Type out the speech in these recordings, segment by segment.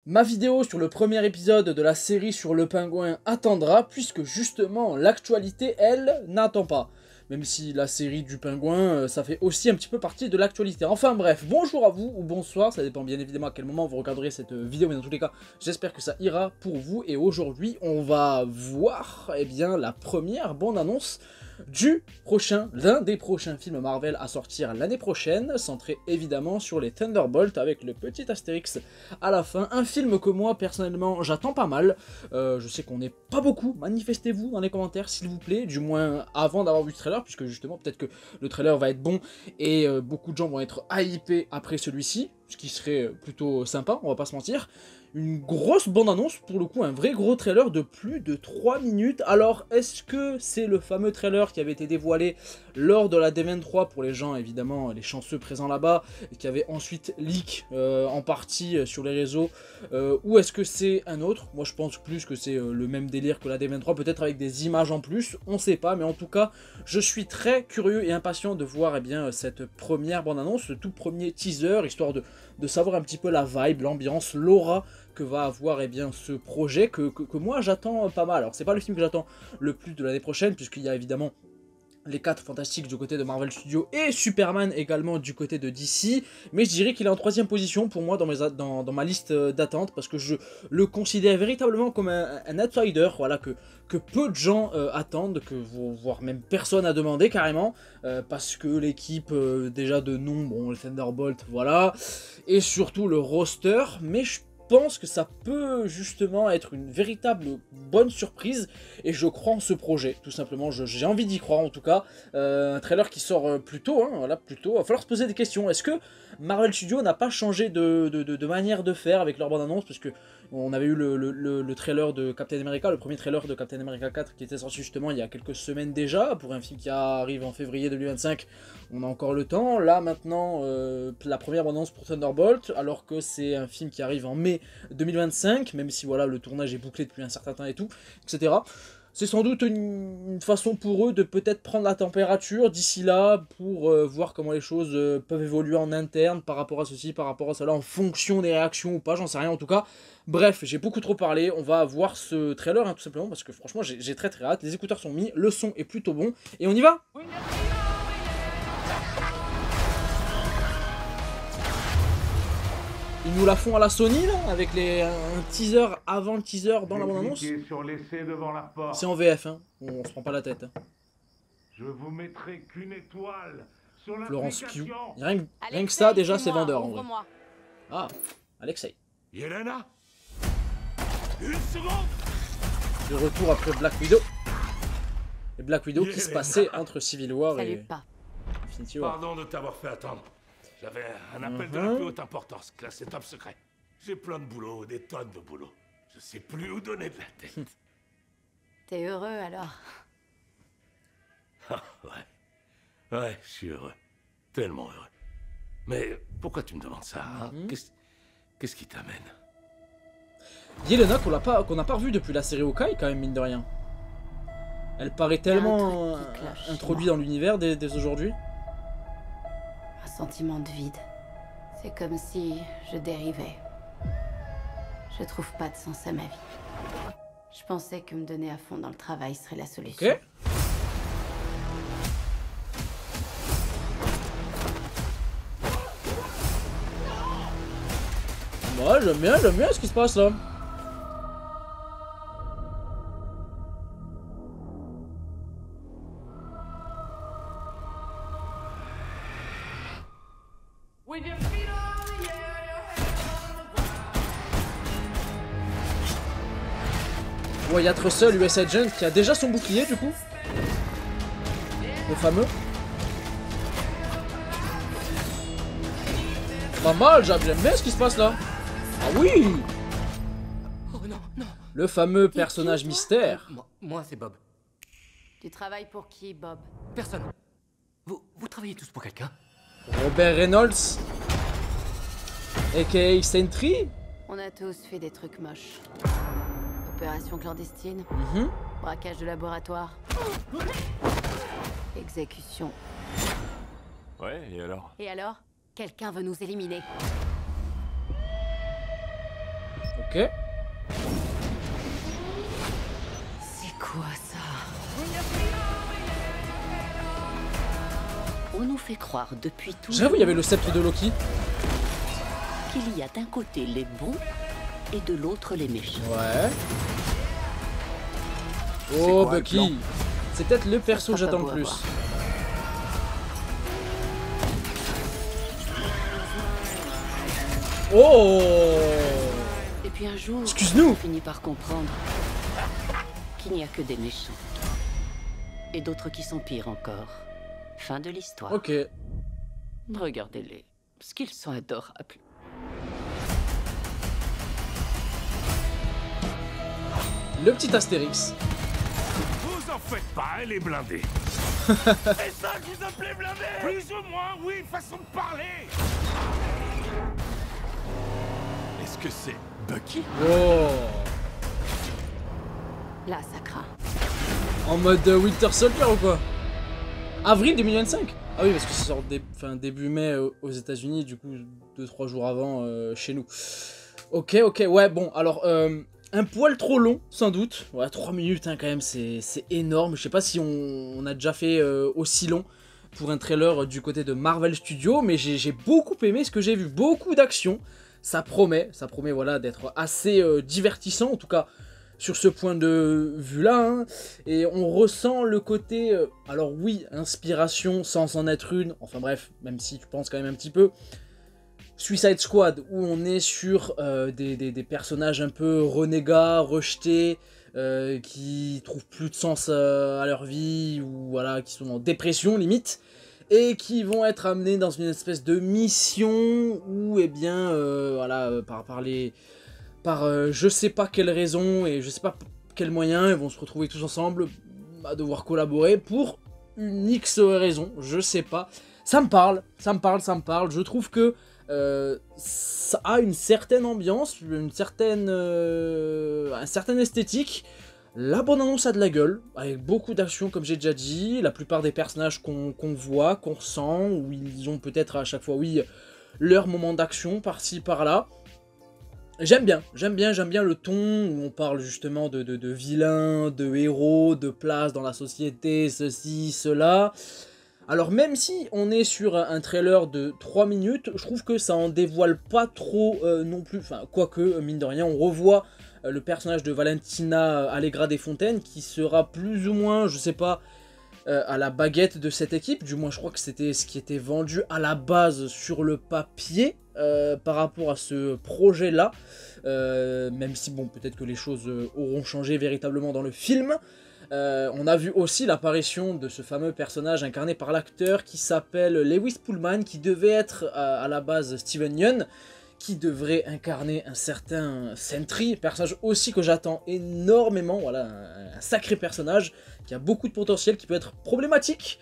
Ma vidéo sur le premier épisode de la série sur le pingouin attendra, puisque justement l'actualité, elle, n'attend pas. Même si la série du pingouin, ça fait aussi un petit peu partie de l'actualité. Enfin bref, bonjour à vous, ou bonsoir, ça dépend bien évidemment à quel moment vous regarderez cette vidéo, mais dans tous les cas, j'espère que ça ira pour vous. Et aujourd'hui, on va voir, eh bien, la première bande-annonce l'un des prochains films Marvel à sortir l'année prochaine, centré évidemment sur les Thunderbolts avec le petit astérix à la fin. Un film que moi personnellement j'attends pas mal. Je sais qu'on n'est pas beaucoup, manifestez-vous dans les commentaires s'il vous plaît, du moins avant d'avoir vu le trailer, puisque justement peut-être que le trailer va être bon et beaucoup de gens vont être hypés après celui-ci, ce qui serait plutôt sympa, on va pas se mentir. Une grosse bande-annonce, pour le coup, un vrai gros trailer de plus de 3 minutes. Alors, est-ce que c'est le fameux trailer qui avait été dévoilé lors de la D23 pour les gens, évidemment, les chanceux présents là-bas, et qui avait ensuite leak en partie sur les réseaux, ou est-ce que c'est un autre? Moi, je pense plus que c'est le même délire que la D23, peut-être avec des images en plus, on sait pas, mais en tout cas, je suis très curieux et impatient de voir eh bien, cette première bande-annonce, le tout premier teaser, histoire de savoir un petit peu la vibe, l'ambiance, l'aura que va avoir eh bien, ce projet que moi j'attends pas mal. Alors c'est pas le film que j'attends le plus de l'année prochaine, puisqu'il y a évidemment les 4 fantastiques du côté de Marvel Studios et Superman également du côté de DC, mais je dirais qu'il est en 3e position pour moi dans ma liste d'attente, parce que je le considère véritablement comme un outsider, voilà, que peu de gens attendent, voire même personne a demandé carrément, parce que l'équipe déjà de nom, bon, le Thunderbolt, voilà, et surtout le roster, mais je pense que ça peut justement être une véritable bonne surprise et je crois en ce projet, tout simplement, j'ai envie d'y croire en tout cas. Un trailer qui sort plus tôt, hein, voilà, plus tôt. Il va falloir se poser des questions. Est-ce que Marvel Studios n'a pas changé de manière de faire avec leur bande-annonce, parce que on avait eu le trailer de Captain America, le premier trailer de Captain America 4 qui était sorti justement il y a quelques semaines déjà, pour un film qui arrive en février 2025, on a encore le temps. Là maintenant, la première bande-annonce pour Thunderbolt, alors que c'est un film qui arrive en mai 2025, même si voilà le tournage est bouclé depuis un certain temps et tout, etc. C'est sans doute une façon pour eux de peut-être prendre la température d'ici là pour voir comment les choses peuvent évoluer en interne par rapport à ceci, par rapport à cela, en fonction des réactions ou pas, j'en sais rien en tout cas. Bref, j'ai beaucoup trop parlé, on va voir ce trailer hein, tout simplement parce que franchement j'ai très hâte, les écouteurs sont mis, le son est plutôt bon et on y va. Ils nous la font à la Sony là, avec un teaser avant le teaser dans la bande-annonce. C'est en VF, hein. On se prend pas la tête. Hein. Je vous mettrai qu'une étoile sur la Florence Pugh. Rien que ça déjà c'est vendeur en vrai. Ah, Alexei. Yelena, une seconde. De retour après Black Widow. Et Black Widow qui se passait entre Civil War et Infinity War. Pardon de t'avoir fait attendre. J'avais un appel de la plus haute importance, classé top secret. J'ai plein de boulot, des tonnes de boulot. Je sais plus où donner de la tête. T'es heureux alors? Ah, ouais. Ouais, je suis heureux. Tellement heureux. Mais pourquoi tu me demandes ça hein? Qu'est-ce qui t'amène? Yelena qu'on n'a pas revu depuis la série Hawkeye quand même, mine de rien. Elle paraît tellement introduite dans l'univers dès aujourd'hui. Un sentiment de vide. C'est comme si je dérivais. Je trouve pas de sens à ma vie. Je pensais que me donner à fond dans le travail serait la solution. Ok. Ouais, j'aime bien ce qui se passe là. Ouais, il y a Trussell, US Agent, qui a déjà son bouclier du coup. Le fameux. Pas mal, j'aime bien ce qui se passe là. Ah oui! Oh non, non. Le fameux personnage mystère. Moi c'est Bob. Tu travailles pour qui, Bob? Personne. Vous travaillez tous pour quelqu'un? Robert Reynolds. A.K.A. Sentry. On a tous fait des trucs moches. Opération clandestine. Braquage de laboratoire. Exécution. Ouais, et alors? Et alors? Quelqu'un veut nous éliminer. Ok. C'est quoi ça? On nous fait croire depuis tout J'avoue, il y avait le sceptre de Loki. qu'il y a d'un côté les bons et de l'autre les méchants. Ouais. Oh, quoi, le Bucky. plan? C'est peut-être le perso que sera pas j'attends beau le à plus. voir. Oh! Et puis un jour, Excuse-nous. on finit par comprendre qu'il n'y a que des méchants. Et d'autres qui sont pires encore. Fin de l'histoire. Ok. Regardez-les. Parce qu'ils sont adorables. Le petit Astérix. Vous en faites pas, elle est blindée. C'est ça que vous appelez blindée? Plus ou moins, oui, façon de parler. Est-ce que c'est Bucky? Oh! Là, ça craint. En mode Winter Soldier ou quoi? Avril 2025? Ah oui, parce que ça sort début mai aux États-Unis, du coup 2-3 jours avant chez nous. Ok, ouais, bon, alors un poil trop long, sans doute. Ouais, 3 minutes hein, quand même, c'est énorme. Je sais pas si on a déjà fait aussi long pour un trailer du côté de Marvel Studios, mais j'ai beaucoup aimé ce que j'ai vu. Beaucoup d'action. Ça promet voilà, d'être assez divertissant, en tout cas sur ce point de vue-là. Hein. Et on ressent le côté, alors oui, inspiration sans en être une, enfin bref, même si tu penses quand même un petit peu, Suicide Squad, où on est sur des personnages un peu renégats, rejetés, qui trouvent plus de sens à leur vie, ou voilà, qui sont en dépression limite, et qui vont être amenés dans une espèce de mission où, eh bien, voilà, par je sais pas quelle raison et je sais pas quels moyens, ils vont se retrouver tous ensemble à devoir collaborer pour une X raison, je sais pas. Ça me parle, je trouve que ça a une certaine ambiance, un certain esthétique. La bande-annonce a de la gueule, avec beaucoup d'action comme j'ai déjà dit, la plupart des personnages qu'on voit, qu'on ressent, où ils ont peut-être à chaque fois, oui, leur moment d'action par-ci, par-là. J'aime bien le ton où on parle justement de vilains, de héros, de place dans la société, ceci, cela. Alors même si on est sur un trailer de 3 minutes, je trouve que ça en dévoile pas trop non plus, enfin quoique mine de rien on revoit le personnage de Valentina Allegra Desfontaines qui sera plus ou moins, je sais pas, à la baguette de cette équipe, du moins je crois que c'était ce qui était vendu à la base sur le papier par rapport à ce projet là, même si bon peut-être que les choses auront changé véritablement dans le film. On a vu aussi l'apparition de ce fameux personnage incarné par l'acteur qui s'appelle Lewis Pullman, qui devait être à la base Steven Yeun, qui devrait incarner un certain Sentry, personnage aussi que j'attends énormément, voilà, un sacré personnage qui a beaucoup de potentiel, qui peut être problématique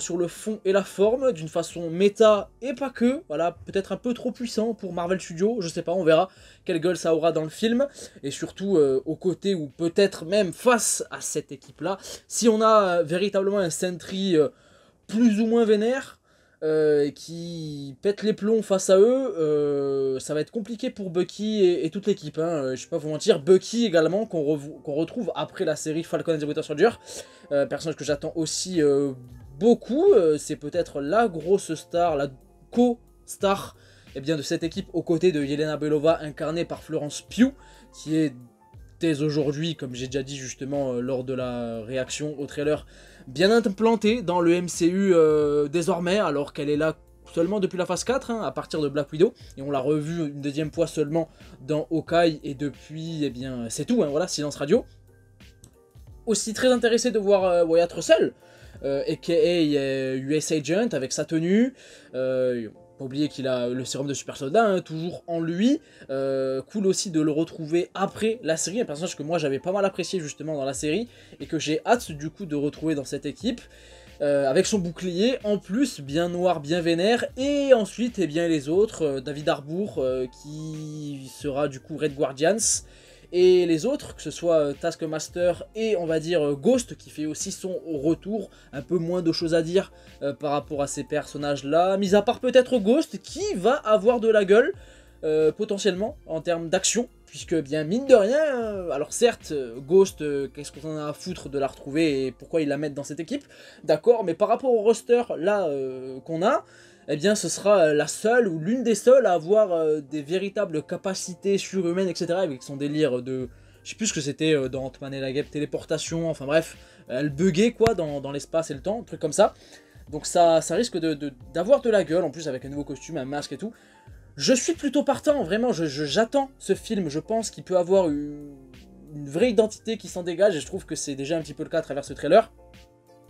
sur le fond et la forme, d'une façon méta et pas que, voilà, peut-être un peu trop puissant pour Marvel Studios, je sais pas, on verra quelle gueule ça aura dans le film, et surtout aux côtés ou peut-être même face à cette équipe-là, si on a véritablement un Sentry plus ou moins vénère, qui pète les plombs face à eux, ça va être compliqué pour Bucky et toute l'équipe, hein. Je vais pas vous mentir. Bucky également, qu'on retrouve après la série Falcon and the Winter Soldier, personnage que j'attends aussi beaucoup, c'est peut-être la grosse star, la co-star de cette équipe aux côtés de Yelena Belova, incarnée par Florence Pugh, qui est dès aujourd'hui, comme j'ai déjà dit justement lors de la réaction au trailer, bien implantée dans le MCU désormais, alors qu'elle est là seulement depuis la phase 4, à partir de Black Widow, et on l'a revue une deuxième fois seulement dans Hawkeye, et depuis, eh bien, c'est tout, voilà, silence radio. Aussi très intéressé de voir Wyatt Russell, a.k.a. US Agent, avec sa tenue, pas oublier qu'il a le sérum de super soldat, toujours en lui. Cool aussi de le retrouver après la série, un personnage que moi j'avais pas mal apprécié justement dans la série, et que j'ai hâte du coup de retrouver dans cette équipe, avec son bouclier en plus, bien noir, bien vénère, et ensuite eh bien, les autres, David Harbour qui sera du coup Red Guardians, et les autres, que ce soit Taskmaster et on va dire Ghost qui fait aussi son retour, un peu moins de choses à dire par rapport à ces personnages là, mis à part peut-être Ghost qui va avoir de la gueule potentiellement en termes d'action, puisque bien mine de rien, alors certes, Ghost, qu'est-ce qu'on en a à foutre de la retrouver et pourquoi ils la mettent dans cette équipe, d'accord, mais par rapport au roster là qu'on a, eh bien ce sera la seule ou l'une des seules à avoir des véritables capacités surhumaines, etc. avec son délire de... Je sais plus ce que c'était dans Ant-Man et la Guêpe, téléportation, enfin bref, elle buguait quoi dans l'espace et le temps, un truc comme ça. Donc ça risque d'avoir de la gueule, en plus avec un nouveau costume, un masque et tout. Je suis plutôt partant, vraiment, j'attends ce film, je pense qu'il peut avoir une vraie identité qui s'en dégage, et je trouve que c'est déjà un petit peu le cas à travers ce trailer.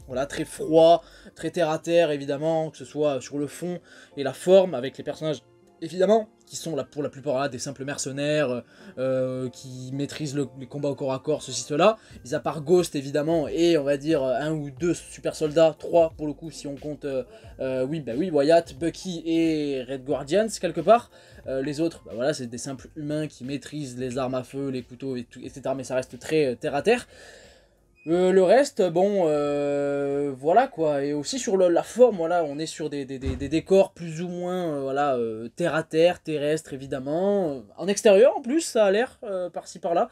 Voilà, très froid, très terre à terre évidemment, que ce soit sur le fond et la forme, avec les personnages évidemment, qui sont là pour la plupart là, des simples mercenaires, qui maîtrisent les combats au corps à corps, ceci, cela, mis à part Ghost évidemment, et on va dire un ou deux super soldats, trois pour le coup si on compte, oui, Wyatt, Bucky et Red Guardians quelque part. Les autres, bah voilà, c'est des simples humains qui maîtrisent les armes à feu, les couteaux, et tout, etc. Mais ça reste très terre à terre. Le reste, bon, voilà quoi, et aussi sur la forme, voilà, on est sur des décors plus ou moins, voilà, terre à terre, terrestre évidemment, en extérieur en plus, ça a l'air, par-ci par-là.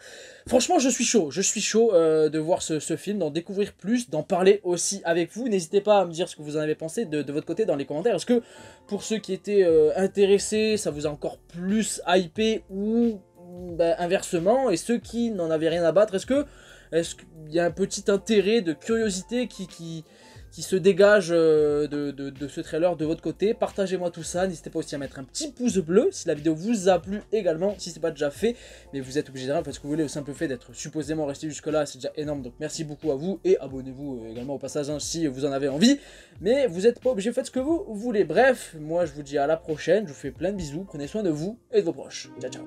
Franchement, je suis chaud de voir ce film, d'en découvrir plus, d'en parler aussi avec vous. N'hésitez pas à me dire ce que vous en avez pensé de votre côté dans les commentaires. Est-ce que pour ceux qui étaient intéressés, ça vous a encore plus hypé ou ben, inversement, et ceux qui n'en avaient rien à battre, est-ce qu'il y a un petit intérêt de curiosité qui se dégage de ce trailer de votre côté? Partagez-moi tout ça, n'hésitez pas aussi à mettre un petit pouce bleu si la vidéo vous a plu également, si ce n'est pas déjà fait, mais vous êtes obligé de rien, faites ce que vous voulez, au simple fait d'être supposément resté jusque là, c'est déjà énorme, donc merci beaucoup à vous, et abonnez-vous également au passage hein, si vous en avez envie, mais vous n'êtes pas obligé, faites ce que vous voulez. Bref, moi je vous dis à la prochaine, je vous fais plein de bisous, prenez soin de vous et de vos proches, ciao ciao.